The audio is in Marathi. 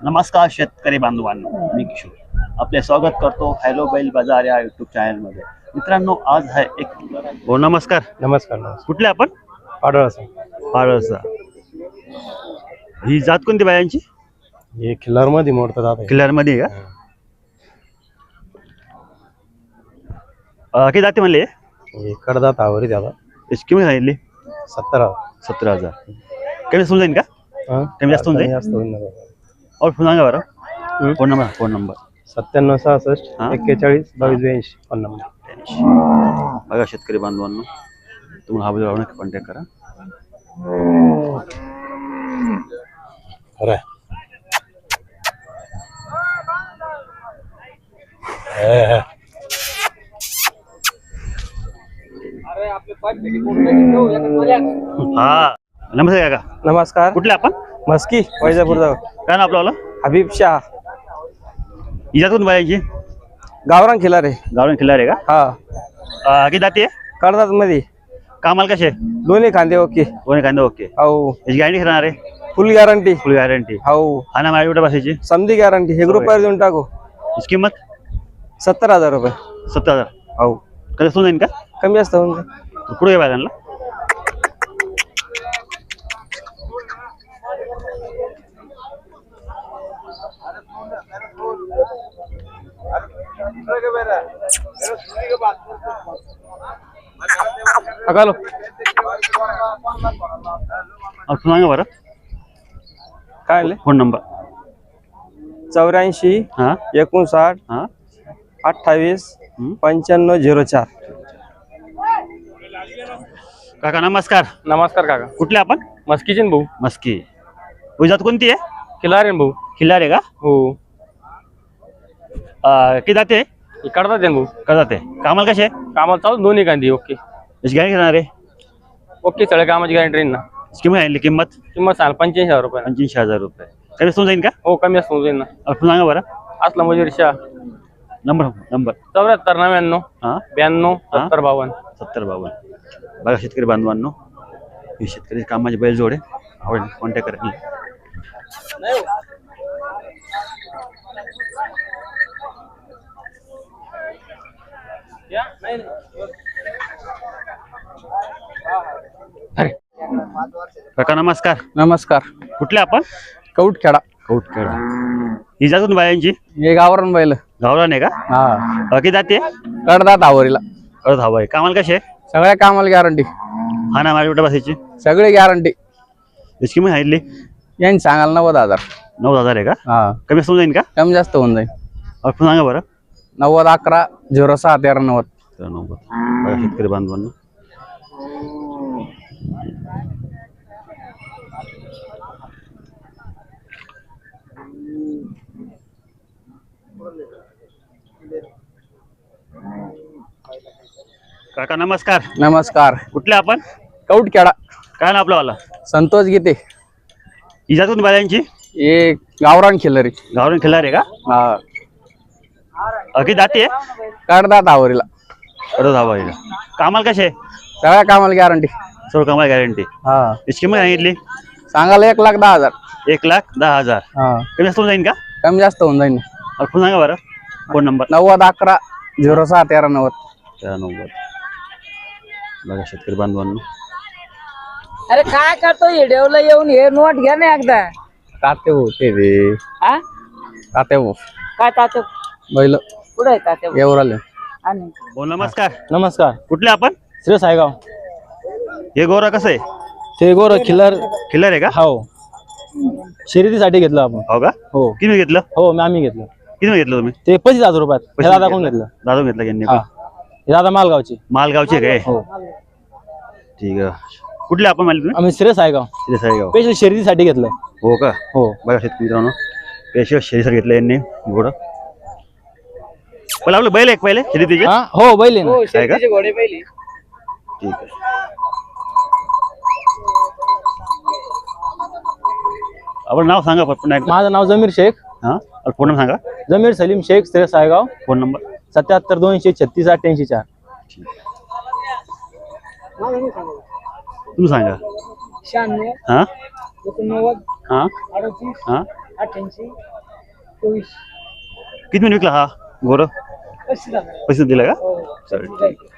नमस्कार शेतकरी बांधवांनो, मी किशोर आपले स्वागत करतो हॅलो बैल बाजार या युट्यूब चॅनल मध्ये। मित्रांनो, आज आहे एक नमस्कार नमस्कार। कुठले आपण? पाडळसा। ही जात कोणती बायांची? हे खिल्लार मध्ये मोडतात आता। खिल्लार मध्ये का? किती जाते म्हणले? हे कडदात आवरी त्याला किती सांगितली? 17,000 कमी समजेल का? कमी जास्त होऊन जाईल? जास्त होईल ना। और फोन सांगा बरं। Phone number 97 66 41 22 82 phone number. बघा शेतकरी बांधवांनो, तुम्हाला हा व्हिडिओ कॉन्टॅक्ट करा। अरे हा, नमस्कार काका। नमस्कार। कुठले आपण? मस्की वैजापूर जाऊ। काय ना आपलं? हबीब शाह। इजात कोण बायांची? गावरान खिल्लार आहे। गावरान खिल्लार आहे का? हा। किती जाते? कडदात मध्ये कामाला कसे? दोन्ही खांदे ओके। दोन्ही कांदे ओके। हो। याची गॅरंटी घेणार आहे? फुल गॅरंटी। फुल गॅरंटी। हो। हा ना, माझ्या कुठे बसायची? समधी गॅरंटी। हे ग्रुपवर देऊन टाकू। याची किंमत 70,000 रुपये। 70,000। हो। कधी समजून जाईल का? कमी जास्त होऊन जाईल। पुढे घे बायला। हॅलो, सांगा बरं काय आले? फोन नंबर 84 हा 59 हा 28 9504। काका नमस्कार। नमस्कार काका। कुठले आपण? मस्कीचे भाऊ। मस्की। जात कोणती आहे? खिल्लार भाऊ। खिल्लार आहे का? हो। किती जाते? कडदात आहे भाऊ। करतात ते कामाला कसे? कामाला चालू दोन्ही कांदी ओके। याची गॅरंटी घेणार आहे? ओके, सगळ्या कामाची गॅरंटी ना। किंमत आहे? किंमत सांग 85,000 रुपये। 85,000 रुपये। कधी समजून जाईल का? हो, कमी असं जाईल ना। आपण सांगा बरं। असला मजुरी शाह। नंबर 74 99 हा 92 70 52। 70 52। बघा शेतकरी बांधवांनो, ही शेतकरी कामाची बैल जोडे आवड कॉन्टॅक्ट करा। काका नमस्कार। नमस्कार। कुठले आपण? कौटखेडा। कौटखेडा। ही जातून बायांची? हे गावरान बैल। गावरान आहे का? हा। किती जाते? कडदात आवरीला। करत हवा आहे। कामाला कसे? सगळ्या कामाला गॅरंटी। हा ना, माझ्या कुठे बसायची? सगळी गॅरंटी। याची किंमत सांगितली? यांनी सांगाल 90,000। 90,000 आहे का? हा। कमी समजून जाईल का? कमी जास्त होऊन जाईल। आपण सांगा बरं। 90 11 06 13 90। बघा शेतकरी बांधवांनो, काका नमस्कार। नमस्कार। कुठले आपण? कौटखेडा। काय ना आपलं वाला? संतोष गीते। इजातून बायांची? हे गावरान खिल्लारी। गावरान खिल्लार आहे का? हा। किती जाते? कडदात आवरीला। करत हवा आहे का? कामाला कसे? सगळ्या कामाला गॅरंटी। सर्व कामाला गॅरंटी। हा। याची किंमत सांगितली? सांगायला 1,10,000। 1,10,000। हा। कमी जास्त जाईल का? कमी जास्त होऊन जाईल। आपण सांगा बरं फोन नंबर। 90 11 06 13 90। 90। बघा शेतकरी बांधवांनो, अरे काय करतो? व्हिडिओला येऊन हे नोट घ्या ना एकदा। ताते होते रे। हा? ताते हो। काय तात्या? बैल कुठे आहे तात्या? एवढं आले। आणि नमस्कार। नमस्कार। कुठले आपण? श्री सायगाव। हे गोरा कसं आहे? ते गोर खिल्लार। खिल्लार आहे का? हो। शर्यतीसाठी घेतलं आपण। हो का? हो। किती घेतलं? हो, आम्ही घेतलं। किती घेतलं तुम्ही? ते 25,000 रुपयात। दादा कोण घेतलं? दादा घेतलं यांनी? हा। हे दादा मालगावचे। मालगावचे काय? हो। ठीक आहे। कुठले आपण माहिती? आम्ही श्री सायगाव। सायगाव। स्पेशल शर्यतीसाठी घेतलं। हो का? हो। बघा शेतकरी मित्रांनो, पेशवे शरीसाठी घेतलं यांनी घोडं। आपलं बैल एक पहिले शर्यतीचे? हा, हो, बैल आहे ना। हो, शेतीचे घोडे पहिली। ठीक आहे। आपण नाव सांगा पुन्हा एकदा। माझं नाव जमीर शेख। हा, फोन नंबर सांगा। जमीर सलीम शेख, श्री सायगाव। Phone number 77 236 88 4। तुम्ही सांगा. 96 हा 89 हा 38 हा 88 24. किती मिनिट विकला हा गोर? कशी झालं? पैसे दिला का? हो. चालेल ठीक आहे.